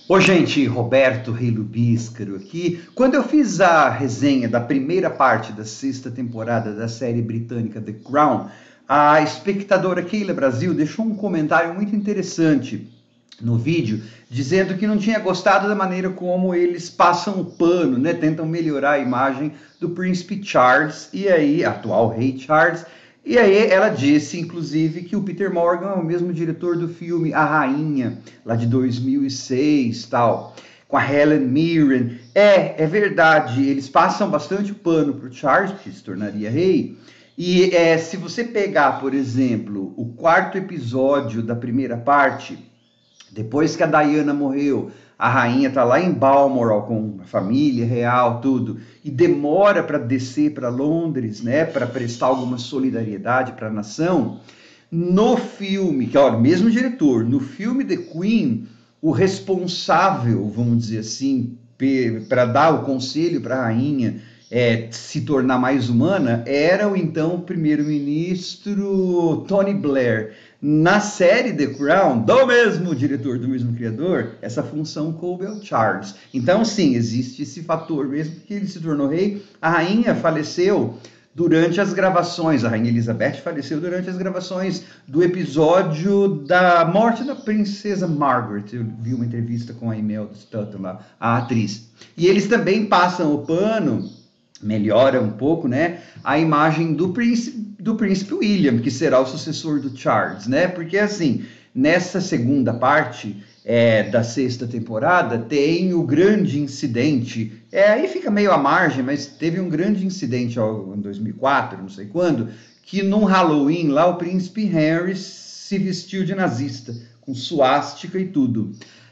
Ô gente, Roberto Rei Lubíscaro aqui. Quando eu fiz a resenha da primeira parte da sexta temporada da série britânica The Crown, a espectadora Keila Brasil deixou um comentário muito interessante no vídeo, dizendo que não tinha gostado da maneira como eles passam o pano, né? Tentam melhorar a imagem do príncipe Charles, e aí, atual rei Charles. E aí ela disse, inclusive, que o Peter Morgan é o mesmo diretor do filme A Rainha, lá de 2006, tal, com a Helen Mirren. É verdade, eles passam bastante pano para o Charles, que se tornaria rei. E se você pegar, por exemplo, o quarto episódio da primeira parte, depois que a Diana morreu, a rainha tá lá em Balmoral com a família real, tudo, e demora para descer para Londres, né, para prestar alguma solidariedade para a nação. No filme, que olha, mesmo diretor, no filme The Queen, o responsável, vamos dizer assim, para dar o conselho para a rainha se tornar mais humana, era o então primeiro-ministro Tony Blair. Na série The Crown, do mesmo diretor, do mesmo criador, essa função coube ao Charles. Então, sim, existe esse fator, mesmo que ele se tornou rei. A rainha faleceu durante as gravações, a Rainha Elizabeth faleceu durante as gravações do episódio da morte da princesa Margaret. Eu vi uma entrevista com a Imelda Staunton lá, a atriz. E eles também passam o pano, melhora um pouco, né, a imagem do príncipe William, que será o sucessor do Charles, né, porque assim, nessa segunda parte da sexta temporada, tem o grande incidente, aí fica meio à margem, mas teve um grande incidente em 2004, não sei quando, que num Halloween lá o príncipe Harry se vestiu de nazista, com suástica e tudo.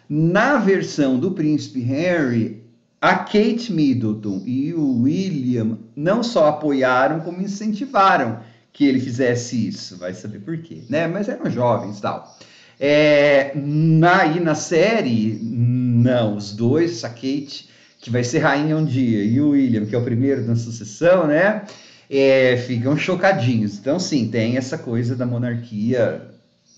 Na versão do príncipe Harry, a Kate Middleton e o William não só apoiaram, como incentivaram que ele fizesse isso. Vai saber por quê, né? Mas eram jovens e tal. Na série, não, os dois, a Kate, que vai ser rainha um dia, e o William, que é o primeiro na sucessão, né? Ficam chocadinhos. Então, sim, tem essa coisa da monarquia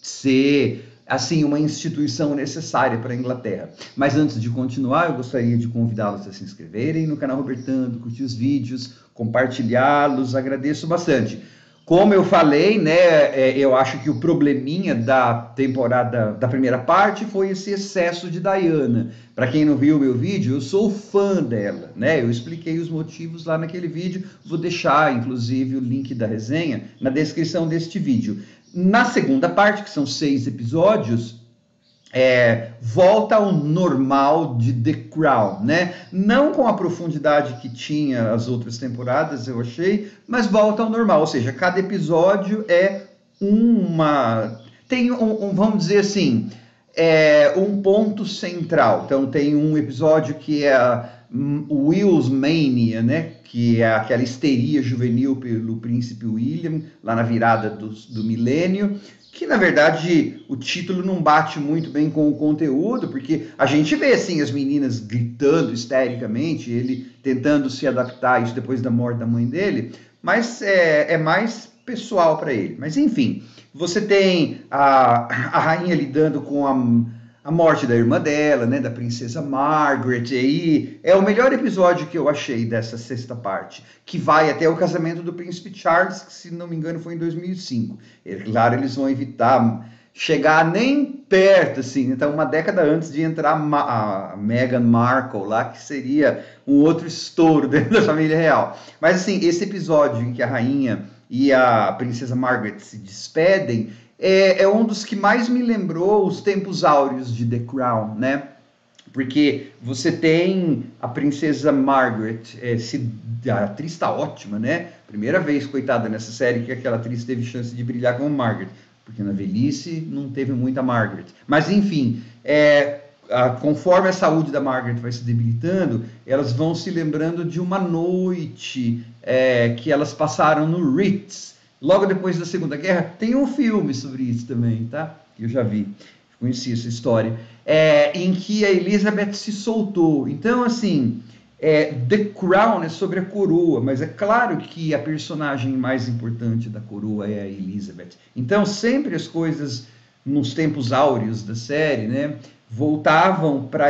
ser assim uma instituição necessária para a Inglaterra. Mas antes de continuar, eu gostaria de convidá-los a se inscreverem no canal Robertando, curtir os vídeos, compartilhá-los, agradeço bastante. Como eu falei, né, eu acho que o probleminha da temporada, da primeira parte, foi esse excesso de Diana. Para quem não viu o meu vídeo, eu sou fã dela, né? Eu expliquei os motivos lá naquele vídeo, vou deixar, inclusive, o link da resenha na descrição deste vídeo. Na segunda parte, que são 6 episódios, volta ao normal de The Crown, né? Não com a profundidade que tinha as outras temporadas, eu achei, mas volta ao normal, ou seja, cada episódio tem vamos dizer assim, um ponto central. Então tem um episódio que é Will's Mania, né? Que é aquela histeria juvenil pelo príncipe William, lá na virada do milênio, que na verdade o título não bate muito bem com o conteúdo, porque a gente vê assim as meninas gritando histericamente, ele tentando se adaptar a isso depois da morte da mãe dele, mas é mais pessoal para ele. Mas enfim, você tem a rainha lidando com a morte da irmã dela, né, da princesa Margaret, e aí é o melhor episódio que eu achei dessa sexta parte, que vai até o casamento do príncipe Charles, que se não me engano foi em 2005. Claro, eles vão evitar chegar nem perto, assim, então uma década antes de entrar a Meghan Markle lá, que seria um outro estouro dentro da família real. Mas assim, esse episódio em que a rainha e a princesa Margaret se despedem, é um dos que mais me lembrou os tempos áureos de The Crown, né? Porque você tem a princesa Margaret, a atriz está ótima, né? Primeira vez, coitada, nessa série que aquela atriz teve chance de brilhar como Margaret, porque na velhice não teve muita Margaret. Mas enfim, conforme a saúde da Margaret vai se debilitando, elas vão se lembrando de uma noite que elas passaram no Ritz, logo depois da Segunda Guerra. Tem um filme sobre isso também, tá? Eu já vi, conheci essa história, em que a Elizabeth se soltou. Então, assim, The Crown é sobre a coroa, mas é claro que a personagem mais importante da coroa é a Elizabeth. Então, sempre as coisas nos tempos áureos da série, né, voltavam para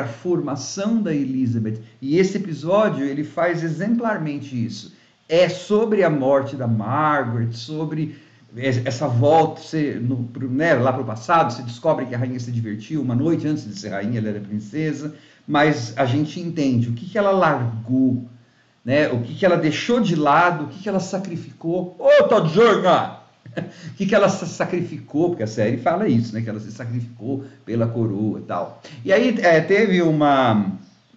a formação da Elizabeth. E esse episódio ele faz exemplarmente isso. É sobre a morte da Margaret, sobre essa volta lá para o passado. Você descobre que a rainha se divertiu uma noite antes de ser rainha, ela era princesa, mas a gente entende o que ela largou, né? O que ela deixou de lado, o que ela sacrificou. Ô, Tadjorna! O que ela se sacrificou, porque a série fala isso, né? Que ela se sacrificou pela coroa e tal. E aí teve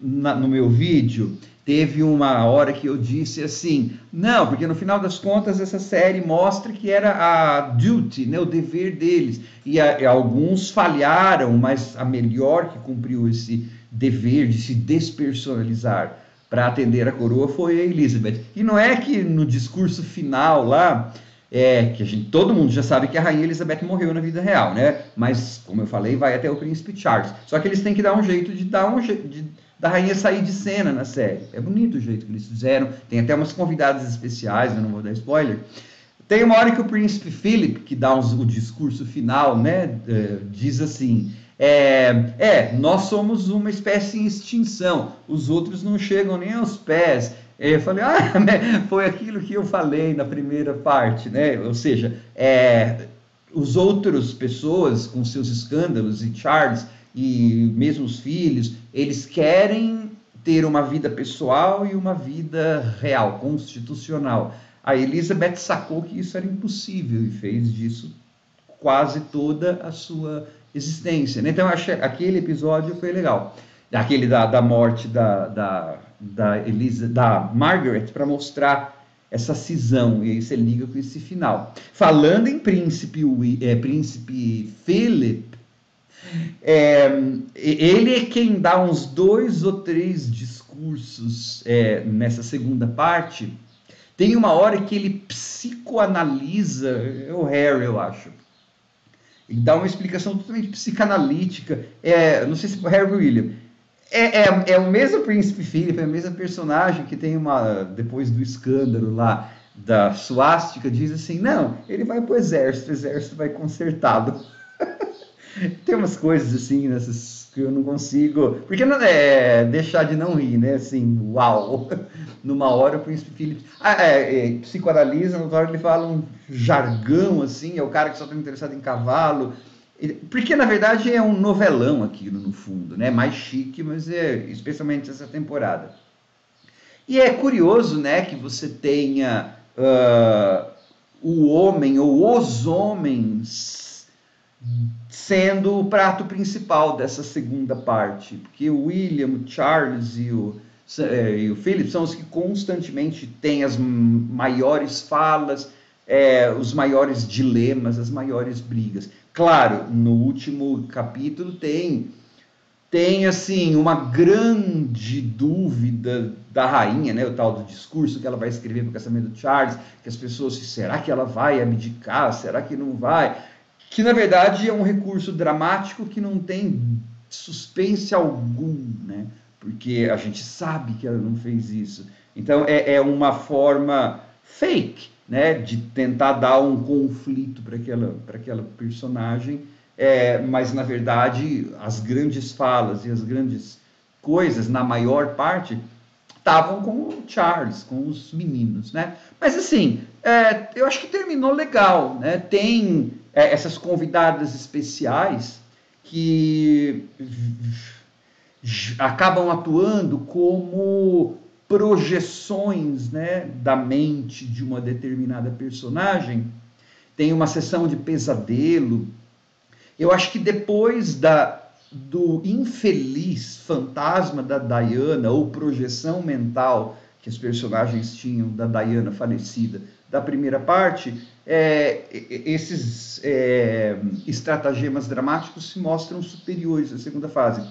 no meu vídeo, teve uma hora que eu disse assim, não, porque no final das contas essa série mostra que era a duty, né? O dever deles. E alguns falharam, mas a melhor que cumpriu esse dever de se despersonalizar para atender a coroa foi a Elizabeth. E não é que no discurso final lá, que todo mundo já sabe que a rainha Elizabeth morreu na vida real, né? Mas, como eu falei, vai até o príncipe Charles. Só que eles têm que dar um jeito da rainha sair de cena na série. É bonito o jeito que eles fizeram. Tem até umas convidadas especiais, eu não vou dar spoiler. Tem uma hora que o príncipe Philip, que dá o discurso final, né? Diz assim... nós somos uma espécie em extinção. Os outros não chegam nem aos pés. Eu falei, foi aquilo que eu falei na primeira parte, né? Ou seja, os outros pessoas com seus escândalos e Charles e mesmo os filhos, eles querem ter uma vida pessoal e uma vida real, constitucional. A Elizabeth sacou que isso era impossível e fez disso quase toda a sua existência, né? Então eu achei aquele episódio foi legal, aquele da morte da Margaret, para mostrar essa cisão, e aí você liga com esse final. Falando em príncipe Philip, ele é quem dá uns 2 ou 3 discursos nessa segunda parte. Tem uma hora que ele psicoanalisa o Harry, eu acho. Ele dá uma explicação totalmente psicanalítica. Não sei se foi Harry William. É o mesmo príncipe Philip, é a mesma personagem que tem depois do escândalo lá da suástica, diz assim, não, ele vai pro exército, o exército vai consertá-lo. Tem umas coisas assim, nessas que eu não consigo... Porque não deixar de não rir, né? Assim, uau! Numa hora o príncipe Philip... psicoanalisa, na hora ele fala um jargão, assim, é o cara que só está interessado em cavalo. Porque, na verdade, é um novelão aquilo, no fundo, né? Mais chique, mas especialmente essa temporada. E é curioso, né, que você tenha o homem ou os homens sendo o prato principal dessa segunda parte, porque o William, o Charles e o Philip são os que constantemente têm as maiores falas, os maiores dilemas, as maiores brigas. Claro, no último capítulo tem assim uma grande dúvida da rainha, né, o tal do discurso que ela vai escrever para o casamento do Charles, que as pessoas, será que ela vai abdicar, será que não vai? Que na verdade é um recurso dramático que não tem suspense algum, né? Porque a gente sabe que ela não fez isso. Então é uma forma fake, né, de tentar dar um conflito para aquela personagem, mas na verdade as grandes falas e as grandes coisas, na maior parte, estavam com o Charles, com os meninos, né? Mas assim, eu acho que terminou legal, né? Tem essas convidadas especiais que acabam atuando como projeções, né, da mente de uma determinada personagem. Tem uma sessão de pesadelo. Eu acho que depois do infeliz fantasma da Diana, ou projeção mental que os personagens tinham da Diana falecida da primeira parte, esses estratagemas dramáticos se mostram superiores à segunda fase.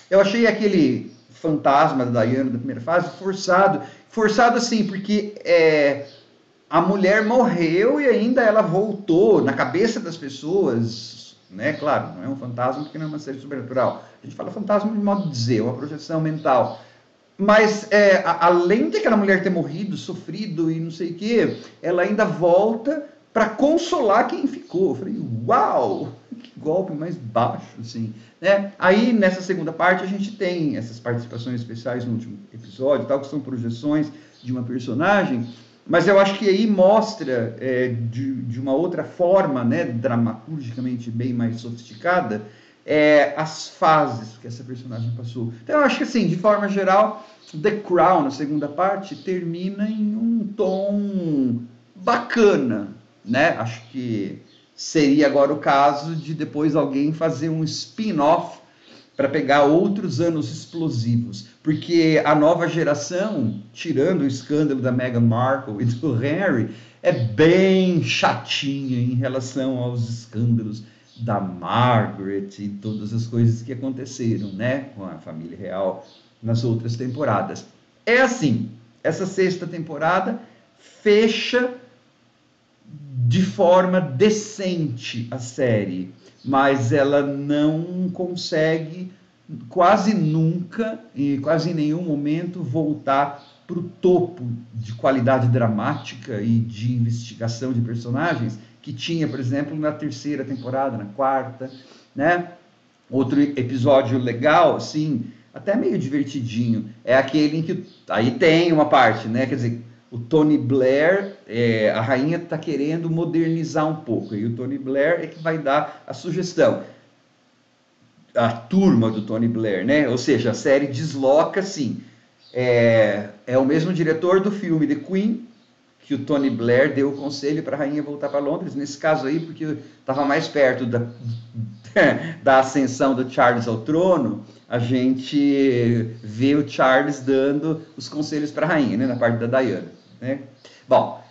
Eu achei aquele fantasma da Diana da primeira fase forçado assim, porque a mulher morreu e ainda ela voltou na cabeça das pessoas, né? Claro, não é um fantasma porque não é uma série sobrenatural. A gente fala fantasma de modo de dizer, uma projeção mental. Mas, além de aquela mulher ter morrido, sofrido e não sei o quê, ela ainda volta para consolar quem ficou. Eu falei, uau! golpe mais baixo, assim, né? Aí, nessa segunda parte, a gente tem essas participações especiais no último episódio, tal, que são projeções de uma personagem, mas eu acho que aí mostra de uma outra forma, né, dramaturgicamente bem mais sofisticada, as fases que essa personagem passou. Então eu acho que, assim, de forma geral, The Crown, na segunda parte, termina em um tom bacana, né? Acho que seria agora o caso de depois alguém fazer um spin-off para pegar outros anos explosivos, porque a nova geração, tirando o escândalo da Meghan Markle e do Harry, é bem chatinha em relação aos escândalos da Margaret e todas as coisas que aconteceram, né, com a família real nas outras temporadas. É assim, essa sexta temporada fecha de forma decente a série, mas ela não consegue quase nunca e quase em nenhum momento voltar para o topo de qualidade dramática e de investigação de personagens que tinha, por exemplo, na terceira temporada, na quarta, né? Outro episódio legal, assim, até meio divertidinho, é aquele em que aí tem uma parte, né? Quer dizer, o Tony Blair, a rainha está querendo modernizar um pouco, e o Tony Blair é que vai dar a sugestão. A turma do Tony Blair, né? Ou seja, a série desloca, assim, é o mesmo diretor do filme The Queen, que o Tony Blair deu o conselho para a rainha voltar para Londres, nesse caso aí, porque estava mais perto da ascensão do Charles ao trono, a gente vê o Charles dando os conselhos para a rainha, né, na parte da Diana, né? Bom,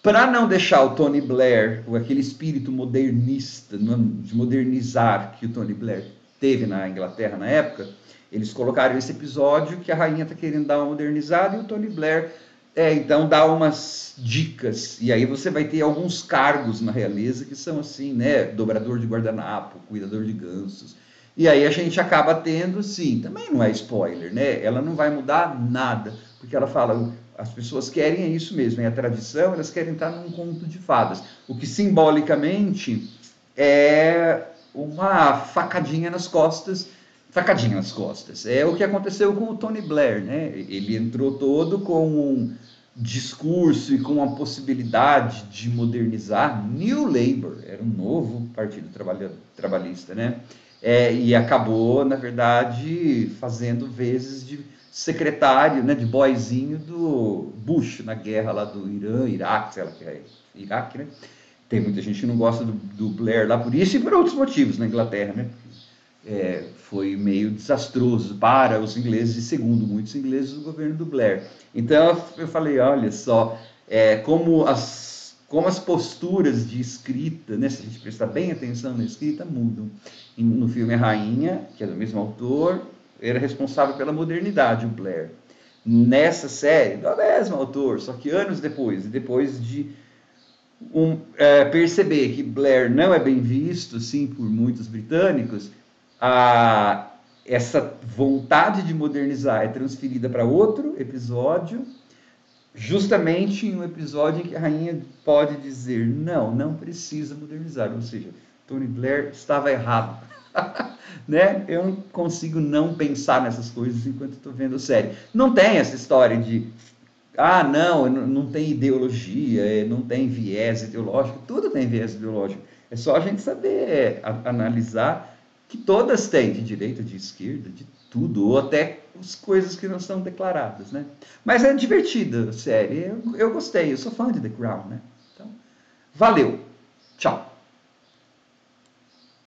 para não deixar o Tony Blair, ou aquele espírito modernista, de modernizar que o Tony Blair teve na Inglaterra na época, eles colocaram esse episódio que a rainha está querendo dar uma modernizada e o Tony Blair então dá umas dicas, e aí você vai ter alguns cargos na realeza que são assim, né, dobrador de guardanapo, cuidador de gansos, e aí a gente acaba tendo, sim, também não é spoiler, né, ela não vai mudar nada, porque ela fala, as pessoas querem isso mesmo, é a tradição, elas querem estar num conto de fadas, o que simbolicamente é uma facadinha nas costas, é o que aconteceu com o Tony Blair, né? Ele entrou todo com um discurso e com uma possibilidade de modernizar New Labour, era um novo partido trabalhista, né? E acabou, na verdade, fazendo vezes de secretário, né, de boyzinho do Bush na guerra lá do Irã, Iraque, sei lá que é Iraque, né? Tem muita gente que não gosta do Blair lá por isso e por outros motivos na Inglaterra, né? Foi meio desastroso para os ingleses e, segundo muitos ingleses, o governo do Blair. Então eu falei, olha só, como as posturas de escrita, né, se a gente prestar bem atenção na escrita, mudam. No filme A Rainha, que é do mesmo autor, era responsável pela modernidade, o Blair. Nessa série, do mesmo autor, só que anos depois, e depois de perceber que Blair não é bem visto, sim, por muitos britânicos, essa vontade de modernizar é transferida para outro episódio, justamente em um episódio em que a rainha pode dizer, não precisa modernizar, ou seja, Tony Blair estava errado. Né? Eu não consigo não pensar nessas coisas enquanto estou vendo a série. Não tem essa história de não tem ideologia, não tem viés ideológico, tudo tem viés ideológico. É só a gente saber analisar que todas têm, de direita, de esquerda, de tudo, ou até as coisas que não estão declaradas, né? Mas é divertida a série, eu gostei, eu sou fã de The Crown, né? Então, valeu, tchau!